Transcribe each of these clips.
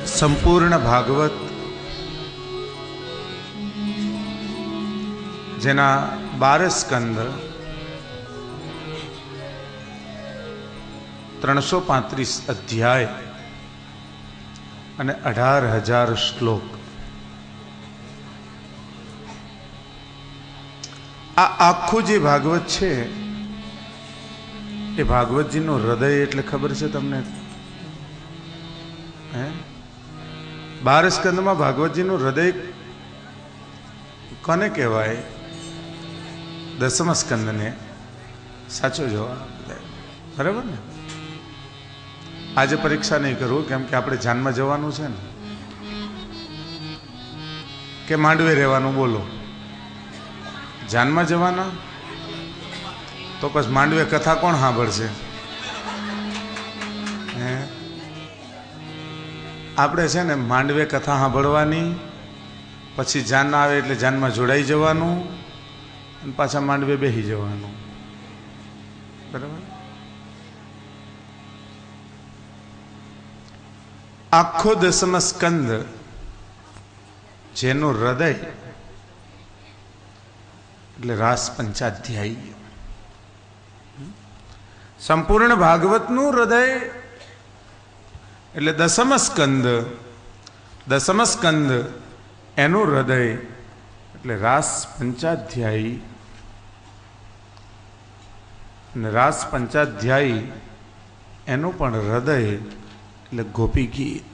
સંપૂર્ણ ભાગવત જેના 12 સ્કંદ 335 અધ્યાય અને 18,000 શ્લોક, આ આખું જે ભાગવત છે એ ભાગવતજીનું હૃદય એટલે ખબર છે તમને? 12 સ્કંદમાં ભાગવતજીનું હૃદય કોને કહેવાય? 10મ સ્કંદને. સાચો જવાબ, બરાબર ને? આજે પરીક્ષા નહીં કરવું, કેમ કે આપણે જાનમાં જવાનું છે ને, કે માંડવે રહેવાનું? બોલો, જાનમાં જવાના તો પછી માંડવે કથા કોણ સાંભળશે? આપણે છે ને માંડવે કથા સાંભળવાની, પછી જાન આવે એટલે જાનમાં જોડાઈ જવાનું અને પાછા માંડવે બેસી જવાનું, બરાબર? આખો 10મ સ્કંદ જેનું હૃદય એટલે રાસ પંચાધ્યાયી, સંપૂર્ણ ભાગવતનું હૃદય એટલે 10મ સ્કંદ. 10મ સ્કંદ એનું હૃદય એટલે રાસ પંચાધ્યાયી, અને રાસ પંચાધ્યાયી એનું પણ હૃદય એટલે ગોપી ગીત.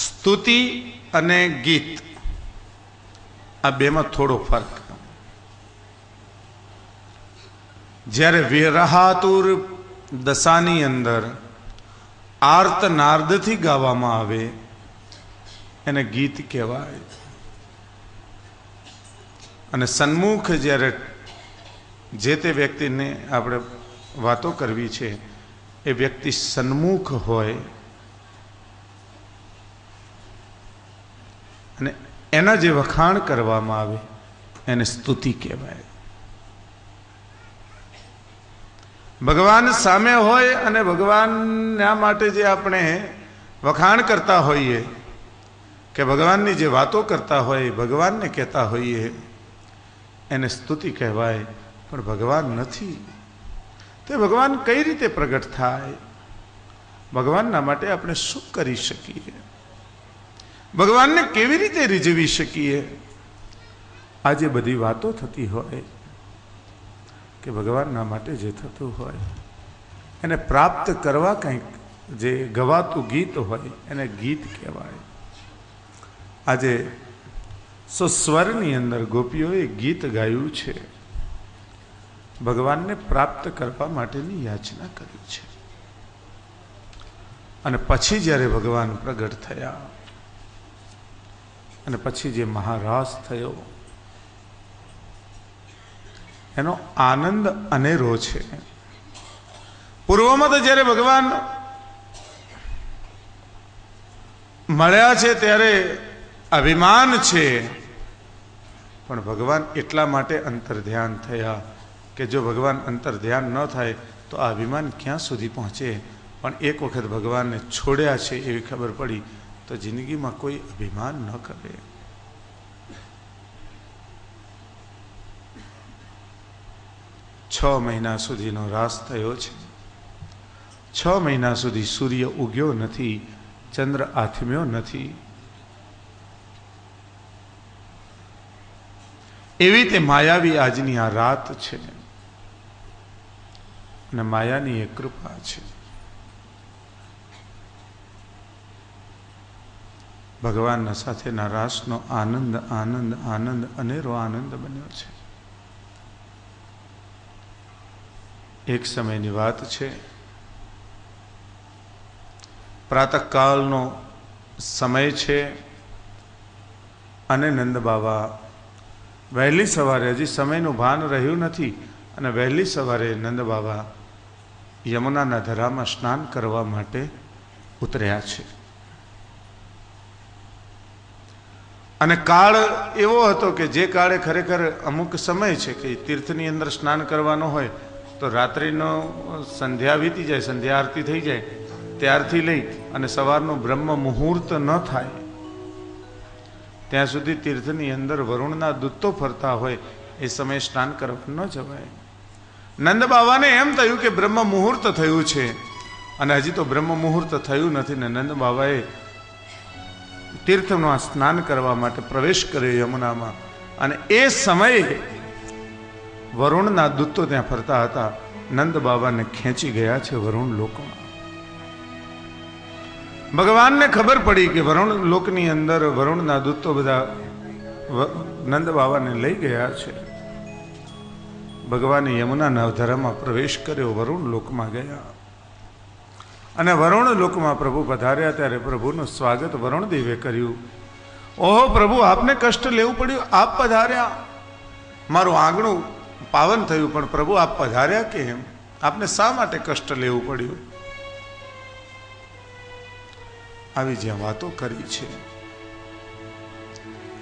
સ્તુતિ અને ગીત આ બેમાં થોડો ફરક. જ્યારે વિરહાતુર દશાની અંદર આર્ત નાર્દથી ગાવામાં આવે એને ગીત કહેવાય, અને સન્મુખ જ્યારે જે તે વ્યક્તિને આપણે વાતો કરવી છે એ વ્યક્તિ સન્મુખ હોય અને એના જે વખાણ કરવામાં આવે એને સ્તુતિ કહેવાય. ભગવાન સામે હોય અને ભગવાનના માટે જે આપણે વખાણ કરતા હોઈએ, કે ભગવાનની જે વાતો કરતા હોય, ભગવાનને કહેતા હોઈએ, એને સ્તુતિ કહેવાય. પણ ભગવાન નથી તે ભગવાન કઈ રીતે પ્રગટ થાય? ભગવાનના માટે આપણે શું કરી શકીએ? ભગવાનને કેવી રીતે રીઝવી શકીએ? આજે બધી વાતો થતી હોય કે ભગવાનના માટે જે થતું હોય એને પ્રાપ્ત કરવા કંઈક જે ગવાતું ગીત હોય એને ગીત કહેવાય. આજે સ્વરની અંદર ગોપીઓએ ગીત ગાયું છે, ભગવાનને પ્રાપ્ત કરવા માટેની યાચના કરી છે. અને પછી જ્યારે ભગવાન પ્રગટ થયા અને પછી જે મહારાસ થયો એનો આનંદ અનેરો છે. પૂર્વમાં તો જ્યારે ભગવાન મળ્યા છે ત્યારે અભિમાન છે, પણ ભગવાન એટલા માટે અંતર્ધ્યાન થયા કે જો ભગવાન અંતર્ધ્યાન ન થાય તો આ અભિમાન ક્યાં સુધી પહોંચે. પણ એક વખત ભગવાનને છોડ્યા છે એવી ખબર પડી તો જિંદગીમાં કોઈ અભિમાન ન કરે. છ મહિના સુધીનો રાસ થયો છે. 6 મહિના સુધી સૂર્ય ઉગ્યો નથી, ચંદ્ર આથમ્યો નથી. એવી તે માયાવી આજની આ રાત છે, અને માયાની એક કૃપા છે. ભગવાનના સાથેના રાસનો આનંદ આનંદ આનંદ અનેરો આનંદ બન્યો છે. એક સમયની વાત છે, પ્રાતઃકાળનો સમય છે અને નંદ બાબા વહેલી સવારે, હજી સમયનું ભાન રહ્યું નથી, અને વહેલી સવારે નંદ બાબા યમુનાના ધરામાં સ્નાન કરવા માટે ઉતર્યા છે. અને કાળ એવો હતો કે જે કાળે ખરેખર અમુક સમય છે કે તીર્થની અંદર સ્નાન કરવાનો હોય તો રાત્રિનો સંધ્યા વીતી જાય, સંધ્યા આરતી થઈ જાય ત્યારથી લઈ અને સવારનું બ્રહ્મ મુહૂર્ત ન થાય ત્યાં સુધી તીર્થની અંદર વરુણના દૂતો ફરતા હોય એ સમયે સ્નાન કરવા ન જવાય. નંદ બાવાને એમ થયું કે બ્રહ્મ મુહૂર્ત થયું છે અને હજી તો બ્રહ્મ મુહૂર્ત થયું નથી ને નંદ બાવાએ તીર્થમાં સ્નાન કરવા માટે પ્રવેશ કર્યો યમુનામાં. અને એ સમયે વરુણના દૂતો ત્યાં ફરતા હતા. નંદ બાવાને ખેંચી ગયા છે વરુણ લોકમાં. ભગવાનને ખબર પડી કે વરુણ લોકની અંદર વરુણના દૂતો બધા નંદ બાવાને લઈ ગયા છે. ભગવાને યમુના નવધારામાં પ્રવેશ કર્યો, વરુણ લોકમાં ગયા અને વરુણ લોકમાં પ્રભુ પધાર્યા. ત્યારે પ્રભુનું સ્વાગત વરુણ દેવે કર્યું. ઓહો પ્રભુ, આપને કષ્ટ લેવું પડ્યું, આપ પધાર્યા, મારું આંગણું પાવન થયું, પણ પ્રભુ આપ પધાર્યા કેમ? આપને શા માટે કષ્ટ લેવું પડ્યું? આવી જ્યાં વાતો કરી છે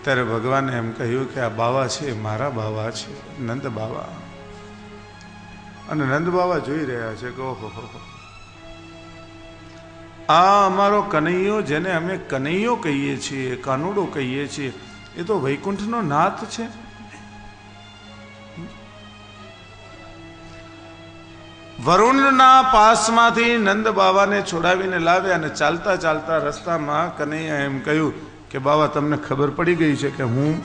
ત્યારે ભગવાને એમ કહ્યું કે આ બાવા છે મારા બાવા છે, નંદ બાવા. અને નંદ બાવા જોઈ રહ્યા છે કે ઓહો આ અમારો કનૈયો, જેને અમે કનૈયો કહીએ છીએ, કાનુડો કહીએ છીએ, એ તો વૈકુંઠનો નાથ છે. વરુણના પાસમાંથી નંદ બાવાને છોડાવીને લાવ્યા અને ચાલતા ચાલતા રસ્તામાં કનૈયા એમ કહ્યું કે બાવા, તમને ખબર પડી ગઈ છે કે હું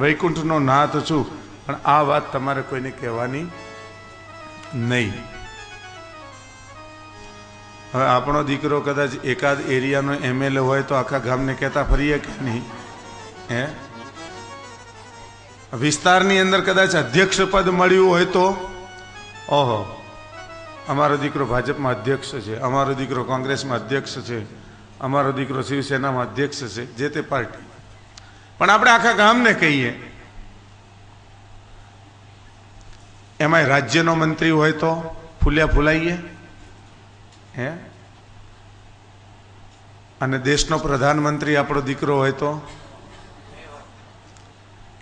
વૈકુંઠનો નાથ છું, પણ આ વાત તમારે કોઈને કહેવાની નહીં. હવે આપણો દીકરો કદાચ એકાદ એરિયાનો એમએલએ હોય તો આખા ગામને કહેતા ફરીએ કે નહીં? હે, વિસ્તારની અંદર કદાચ અધ્યક્ષ પદ મળ્યું હોય તો ઓહો, અમારો દીકરો ભાજપમાં અધ્યક્ષ છે, અમારો દીકરો કોંગ્રેસમાં અધ્યક્ષ છે, અમારો દીકરો શિવસેનામાં અધ્યક્ષ છે, જે તે પાર્ટી. પણ આપણે આખા ગામને કહીએ. એમાંય રાજ્યનો મંત્રી હોય તો ફૂલ્યા ફૂલાઈએ. હે, અને દેશનો પ્રધાનમંત્રી આપણો દીકરો હોય તો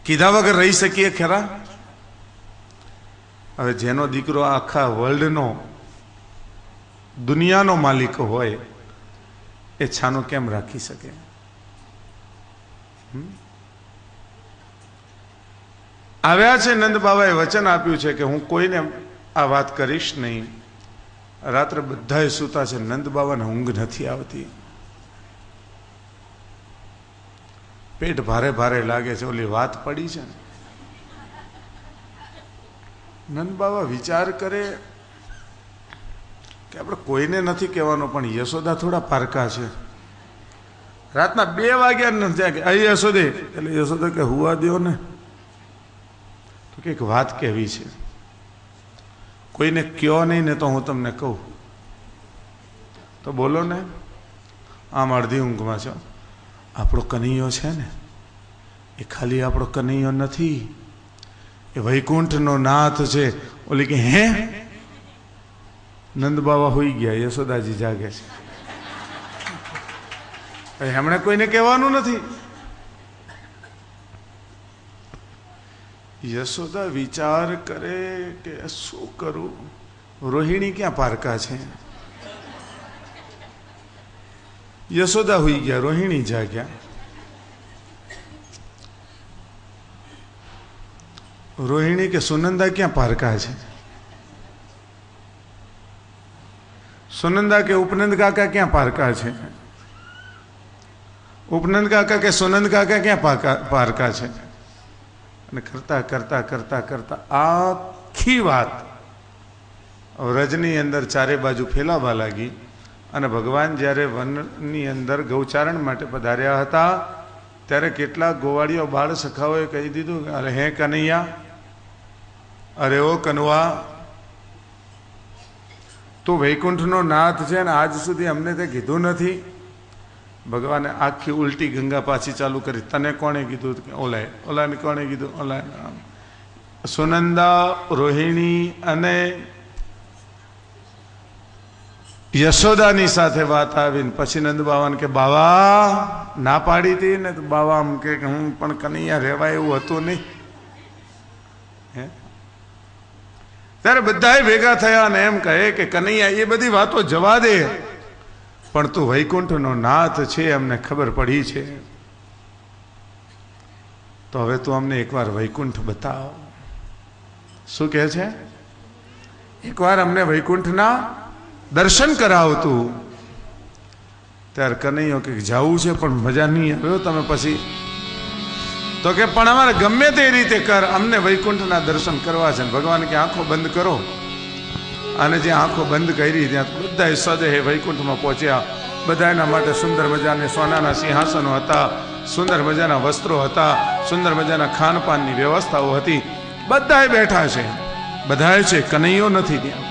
કીધા વગર રહી શકીએ ખરા? હવે જેનો દીકરો આખા વર્લ્ડનો, દુનિયાનો માલિક હોય એ છાનું કેમ રાખી શકે? આવ્યા છે નંદ બાબાએ વચન આપ્યું છે કે હું કોઈને આ વાત કરીશ નહીં. રાત્રે બધાએ સૂતા છે, નંદ બાબાને ઊંઘ નથી આવતી, પેટ ભારે ભારે લાગે છે. ઓલી વાત પડી છે ને, નંદ બાબા વિચાર કરે કે આપણે કોઈને નથી કહેવાનો, પણ યશોદા થોડા પારકા છે. રાતના 2 વાગ્યા નથી જાગે, અહીં યશોદે, એટલે યશોદા કે હુવા દો ને, તો કે એક વાત કહેવી છે, કોઈને કયો નહીં ને તો હું તમને કહું. તો બોલો ને. આમ અડધી ઊંઘમાં છો. આપણો કનૈયો છે ને, એ ખાલી આપણો કનૈયો નથી, એ વૈકુંઠનો નાથ છે. ઓલી કે હે? નંદ બાબા હોઈ ગયા, યશોદાજી જાગે છે. એમણે કોઈને કહેવાનું નથી. યશોદા વિચાર કરે કે શું કરું, રોહિણી ક્યાં પારકા છે? યશોદા હોઈ ગયા, રોહિણી જાગ્યા. રોહિણી કે સુનંદા ક્યાં પારકા છે? સુનંદા કે ઉપનંદ કાકા ક્યાં પારકા છે? ઉપનંદ કાકા કે સુનંદ કાકા ક્યાં પારકા છે? અને કરતા કરતા કરતા કરતા આખી વાત વ્રજની અંદર ચારે બાજુ ફેલાવા લાગી. અને ભગવાન જ્યારે વનની અંદર ગૌચારણ માટે પધાર્યા હતા ત્યારે કેટલાક ગોવાળીઓ બાળ સખાઓએ કહી દીધું, અરે હે કનૈયા, અરે ઓ કનવા, તું વૈકુંઠનો નાથ છે ને આજ સુધી અમને તે કીધું નથી. ભગવાને આખી ઉલટી ગંગા પાછી ચાલુ કરી. તને કોણે કીધું? ઓલાએ. ઓલાને કોણે કીધું? ઓલાએ. સુનંદા, રોહિણી અને યશોદાની સાથે વાત આવીને પછી નંદ બાવાને કે બાવા ના પાડી હતી ને, તો બાવા આમ કે હું પણ કનૈયા રહેવાય એવું હતું નહીં. હે, ત્યારે બધાએ ભેગા થયા અને એમ કહે કે કનૈયા એ બધી વાતો જવા દે, પણ તું વૈકુંઠનો નાથ છે, અમને ખબર પડી છે, તો હવે તું અમને એકવાર વૈકુંઠ બતાવ. શું કહે છે? એકવાર અમને વૈકુંઠના દર્શન કરાવતું. ત્યારે કનૈયો કે જવું છે પણ મજા નહીં આવ્યો તમે પછી. તો કે પણ અમારે ગમે તે રીતે કર, અમને વૈકુંઠના દર્શન કરવા છે. ભગવાન કે આંખો બંધ કરો. અને જે આંખો બંધ કરી ત્યાં બધા સદેહે વૈકુંઠમાં પહોંચ્યા. બધા એના માટે સુંદર મજાના સોનાના સિંહાસનો હતા, સુંદર મજાના વસ્ત્રો હતા, સુંદર મજાના ખાનપાનની વ્યવસ્થાઓ હતી. બધાએ બેઠા છે, બધાએ છે, કનૈયો નથી ત્યાં.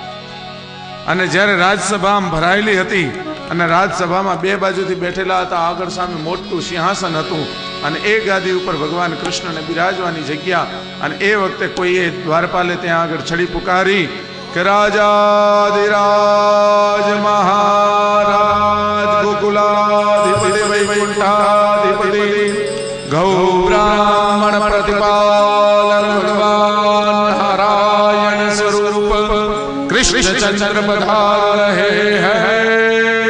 અને જ્યારે રાજસભા ભરાયેલી હતી અને રાજસભામાં બે બાજુથી બેઠેલા હતા, આગળ સામે મોટું સિંહાસન હતું અને એ ગાદી ઉપર ભગવાન કૃષ્ણને બિરાજવાની જગ્યા. અને એ વખતે કોઈએ દ્વારપાલે ત્યાં આગળ છડી પુકારી કે રાજાધિરાજ મહારાજ ગોકુલાધિપતિ વૈકુંઠાધિપતિ ગૌ બ્રાહ્મણ પ્રતિપાલન ભગવાન નારાયણ સ્વરૂપ કૃષ્ણ ચંદ્ર પધાર રહે હૈ.